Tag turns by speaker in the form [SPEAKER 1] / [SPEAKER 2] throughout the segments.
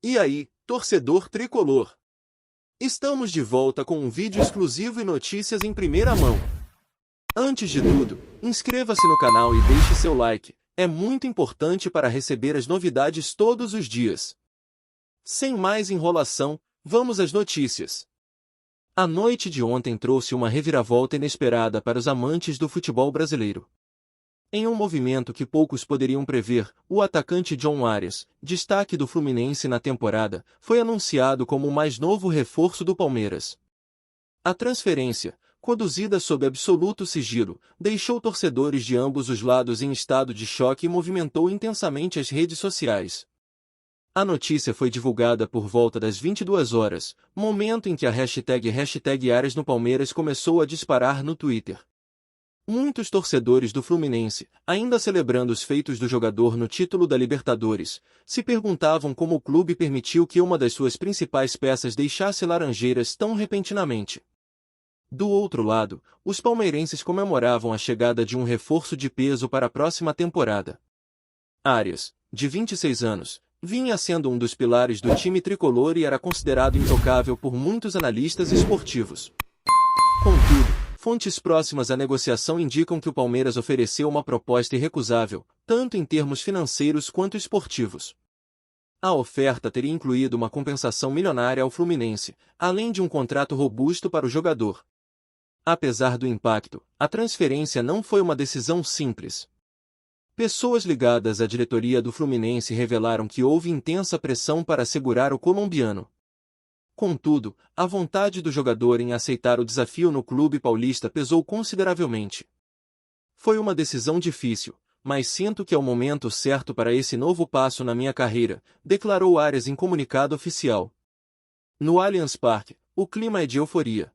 [SPEAKER 1] E aí, torcedor tricolor? Estamos de volta com um vídeo exclusivo e notícias em primeira mão. Antes de tudo, inscreva-se no canal e deixe seu like, é muito importante para receber as novidades todos os dias. Sem mais enrolação, vamos às notícias. A noite de ontem trouxe uma reviravolta inesperada para os amantes do futebol brasileiro. Em um movimento que poucos poderiam prever, o atacante John Arias, destaque do Fluminense na temporada, foi anunciado como o mais novo reforço do Palmeiras. A transferência, conduzida sob absoluto sigilo, deixou torcedores de ambos os lados em estado de choque e movimentou intensamente as redes sociais. A notícia foi divulgada por volta das 22 horas, momento em que a hashtag Arias no Palmeiras começou a disparar no Twitter. Muitos torcedores do Fluminense, ainda celebrando os feitos do jogador no título da Libertadores, se perguntavam como o clube permitiu que uma das suas principais peças deixasse Laranjeiras tão repentinamente. Do outro lado, os palmeirenses comemoravam a chegada de um reforço de peso para a próxima temporada. Arias, de 26 anos, vinha sendo um dos pilares do time tricolor e era considerado intocável por muitos analistas esportivos. Contudo, fontes próximas à negociação indicam que o Palmeiras ofereceu uma proposta irrecusável, tanto em termos financeiros quanto esportivos. A oferta teria incluído uma compensação milionária ao Fluminense, além de um contrato robusto para o jogador. Apesar do impacto, a transferência não foi uma decisão simples. Pessoas ligadas à diretoria do Fluminense revelaram que houve intensa pressão para segurar o colombiano. Contudo, a vontade do jogador em aceitar o desafio no clube paulista pesou consideravelmente. Foi uma decisão difícil, mas sinto que é o momento certo para esse novo passo na minha carreira, declarou Arias em comunicado oficial. No Allianz Parque, o clima é de euforia.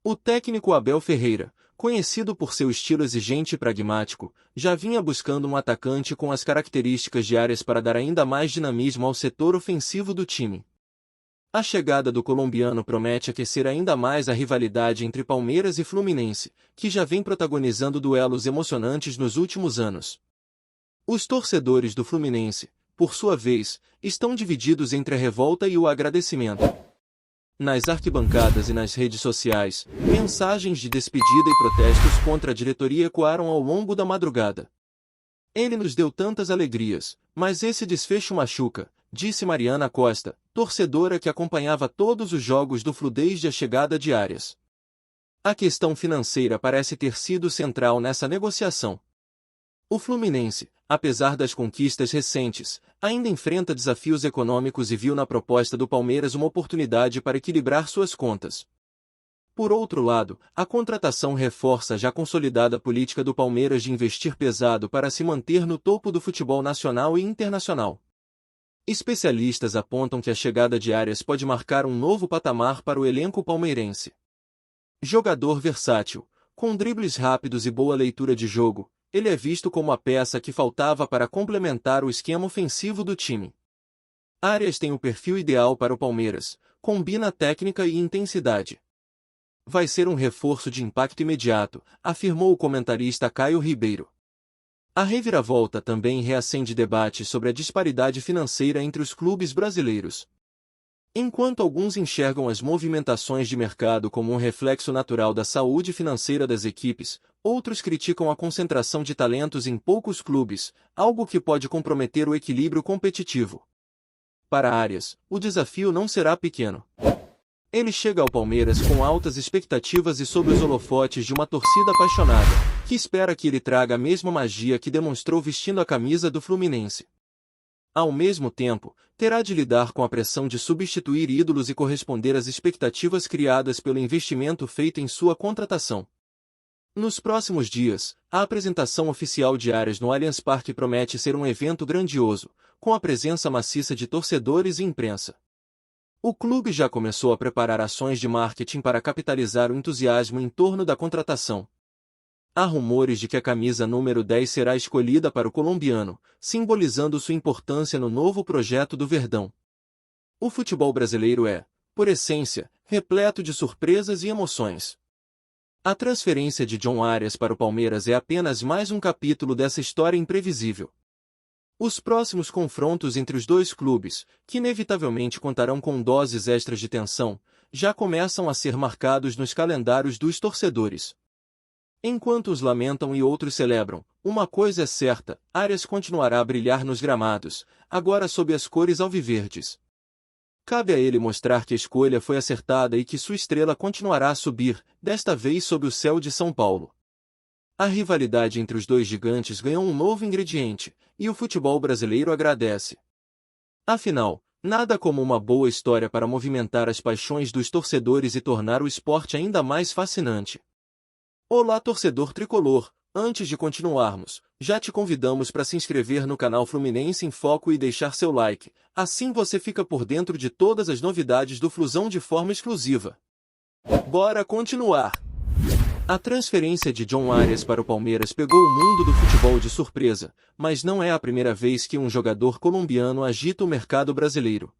[SPEAKER 1] O técnico Abel Ferreira, conhecido por seu estilo exigente e pragmático, já vinha buscando um atacante com as características de Arias para dar ainda mais dinamismo ao setor ofensivo do time. A chegada do colombiano promete aquecer ainda mais a rivalidade entre Palmeiras e Fluminense, que já vem protagonizando duelos emocionantes nos últimos anos. Os torcedores do Fluminense, por sua vez, estão divididos entre a revolta e o agradecimento. Nas arquibancadas e nas redes sociais, mensagens de despedida e protestos contra a diretoria ecoaram ao longo da madrugada. Ele nos deu tantas alegrias, mas esse desfecho machuca, disse Mariana Costa, torcedora que acompanhava todos os jogos do Flu desde a chegada de Arias. A questão financeira parece ter sido central nessa negociação. O Fluminense, apesar das conquistas recentes, ainda enfrenta desafios econômicos e viu na proposta do Palmeiras uma oportunidade para equilibrar suas contas. Por outro lado, a contratação reforça a já consolidada política do Palmeiras de investir pesado para se manter no topo do futebol nacional e internacional. Especialistas apontam que a chegada de Arias pode marcar um novo patamar para o elenco palmeirense. Jogador versátil, com dribles rápidos e boa leitura de jogo, ele é visto como a peça que faltava para complementar o esquema ofensivo do time. Arias tem o perfil ideal para o Palmeiras, combina técnica e intensidade. Vai ser um reforço de impacto imediato, afirmou o comentarista Caio Ribeiro. A reviravolta também reacende debates sobre a disparidade financeira entre os clubes brasileiros. Enquanto alguns enxergam as movimentações de mercado como um reflexo natural da saúde financeira das equipes, outros criticam a concentração de talentos em poucos clubes, algo que pode comprometer o equilíbrio competitivo. Para Arias, o desafio não será pequeno. Ele chega ao Palmeiras com altas expectativas e sob os holofotes de uma torcida apaixonada, que espera que ele traga a mesma magia que demonstrou vestindo a camisa do Fluminense. Ao mesmo tempo, terá de lidar com a pressão de substituir ídolos e corresponder às expectativas criadas pelo investimento feito em sua contratação. Nos próximos dias, a apresentação oficial de Arias no Allianz Parque promete ser um evento grandioso, com a presença maciça de torcedores e imprensa. O clube já começou a preparar ações de marketing para capitalizar o entusiasmo em torno da contratação. Há rumores de que a camisa número 10 será escolhida para o colombiano, simbolizando sua importância no novo projeto do Verdão. O futebol brasileiro é, por essência, repleto de surpresas e emoções. A transferência de John Arias para o Palmeiras é apenas mais um capítulo dessa história imprevisível. Os próximos confrontos entre os dois clubes, que inevitavelmente contarão com doses extras de tensão, já começam a ser marcados nos calendários dos torcedores. Enquanto uns lamentam e outros celebram, uma coisa é certa: Arias continuará a brilhar nos gramados, agora sob as cores alviverdes. Cabe a ele mostrar que a escolha foi acertada e que sua estrela continuará a subir, desta vez sob o céu de São Paulo. A rivalidade entre os dois gigantes ganhou um novo ingrediente, e o futebol brasileiro agradece. Afinal, nada como uma boa história para movimentar as paixões dos torcedores e tornar o esporte ainda mais fascinante. Olá, torcedor tricolor! Antes de continuarmos, já te convidamos para se inscrever no canal Fluminense em Foco e deixar seu like, assim você fica por dentro de todas as novidades do Flusão de forma exclusiva. Bora continuar! A transferência de John Arias para o Palmeiras pegou o mundo do futebol de surpresa, mas não é a primeira vez que um jogador colombiano agita o mercado brasileiro.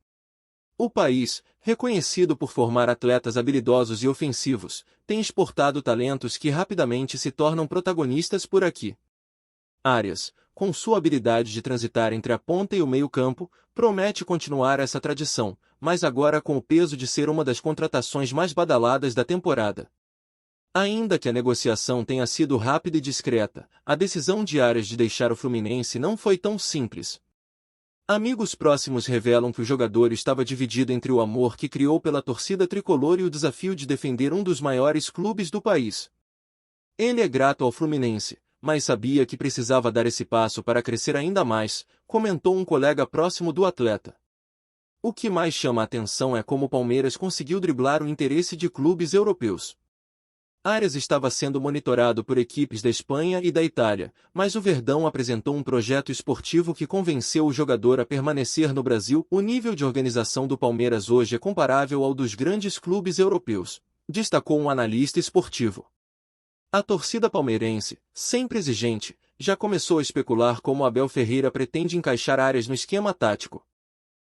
[SPEAKER 1] O país, reconhecido por formar atletas habilidosos e ofensivos, tem exportado talentos que rapidamente se tornam protagonistas por aqui. Arias, com sua habilidade de transitar entre a ponta e o meio-campo, promete continuar essa tradição, mas agora com o peso de ser uma das contratações mais badaladas da temporada. Ainda que a negociação tenha sido rápida e discreta, a decisão de Arias de deixar o Fluminense não foi tão simples. Amigos próximos revelam que o jogador estava dividido entre o amor que criou pela torcida tricolor e o desafio de defender um dos maiores clubes do país. Ele é grato ao Fluminense, mas sabia que precisava dar esse passo para crescer ainda mais, comentou um colega próximo do atleta. O que mais chama a atenção é como o Palmeiras conseguiu driblar o interesse de clubes europeus. Arias estava sendo monitorado por equipes da Espanha e da Itália, mas o Verdão apresentou um projeto esportivo que convenceu o jogador a permanecer no Brasil. O nível de organização do Palmeiras hoje é comparável ao dos grandes clubes europeus, destacou um analista esportivo. A torcida palmeirense, sempre exigente, já começou a especular como Abel Ferreira pretende encaixar Arias no esquema tático.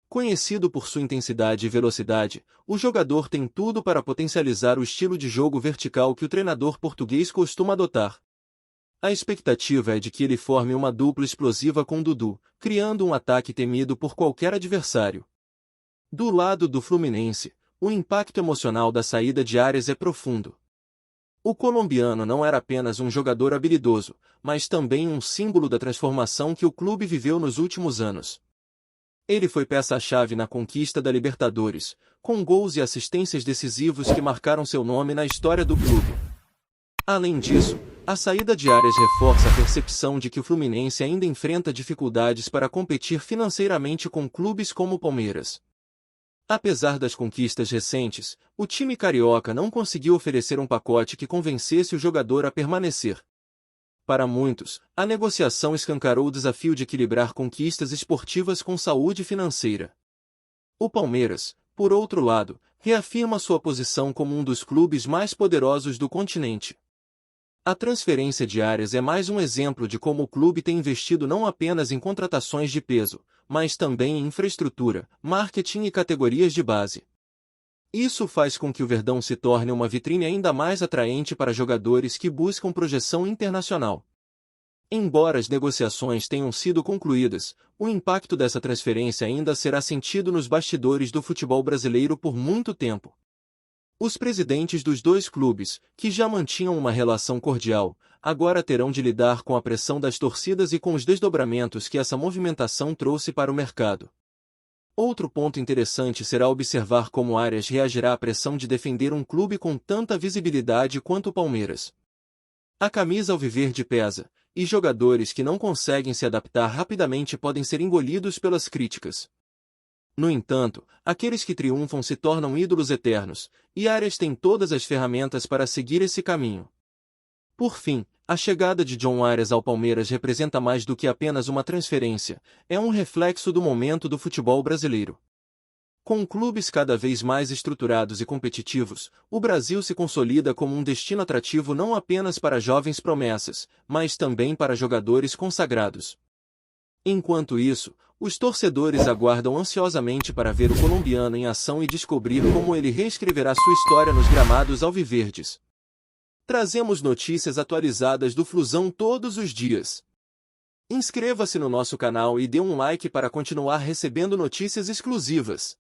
[SPEAKER 1] Conhecido por sua intensidade e velocidade, o jogador tem tudo para potencializar o estilo de jogo vertical que o treinador português costuma adotar. A expectativa é de que ele forme uma dupla explosiva com Dudu, criando um ataque temido por qualquer adversário. Do lado do Fluminense, o impacto emocional da saída de Arias é profundo. O colombiano não era apenas um jogador habilidoso, mas também um símbolo da transformação que o clube viveu nos últimos anos. Ele foi peça-chave na conquista da Libertadores, com gols e assistências decisivos que marcaram seu nome na história do clube. Além disso, a saída de Arias reforça a percepção de que o Fluminense ainda enfrenta dificuldades para competir financeiramente com clubes como o Palmeiras. Apesar das conquistas recentes, o time carioca não conseguiu oferecer um pacote que convencesse o jogador a permanecer. Para muitos, a negociação escancarou o desafio de equilibrar conquistas esportivas com saúde financeira. O Palmeiras, por outro lado, reafirma sua posição como um dos clubes mais poderosos do continente. A transferência de Arias é mais um exemplo de como o clube tem investido não apenas em contratações de peso, mas também em infraestrutura, marketing e categorias de base. Isso faz com que o Verdão se torne uma vitrine ainda mais atraente para jogadores que buscam projeção internacional. Embora as negociações tenham sido concluídas, o impacto dessa transferência ainda será sentido nos bastidores do futebol brasileiro por muito tempo. Os presidentes dos dois clubes, que já mantinham uma relação cordial, agora terão de lidar com a pressão das torcidas e com os desdobramentos que essa movimentação trouxe para o mercado. Outro ponto interessante será observar como Arias reagirá à pressão de defender um clube com tanta visibilidade quanto o Palmeiras. A camisa alviverde pesa, e jogadores que não conseguem se adaptar rapidamente podem ser engolidos pelas críticas. No entanto, aqueles que triunfam se tornam ídolos eternos, e Arias tem todas as ferramentas para seguir esse caminho. Por fim, a chegada de John Arias ao Palmeiras representa mais do que apenas uma transferência, é um reflexo do momento do futebol brasileiro. Com clubes cada vez mais estruturados e competitivos, o Brasil se consolida como um destino atrativo não apenas para jovens promessas, mas também para jogadores consagrados. Enquanto isso, os torcedores aguardam ansiosamente para ver o colombiano em ação e descobrir como ele reescreverá sua história nos gramados alviverdes. Trazemos notícias atualizadas do Flusão todos os dias. Inscreva-se no nosso canal e dê um like para continuar recebendo notícias exclusivas.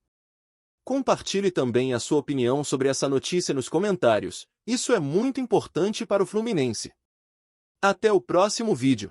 [SPEAKER 1] Compartilhe também a sua opinião sobre essa notícia nos comentários, isso é muito importante para o Fluminense. Até o próximo vídeo.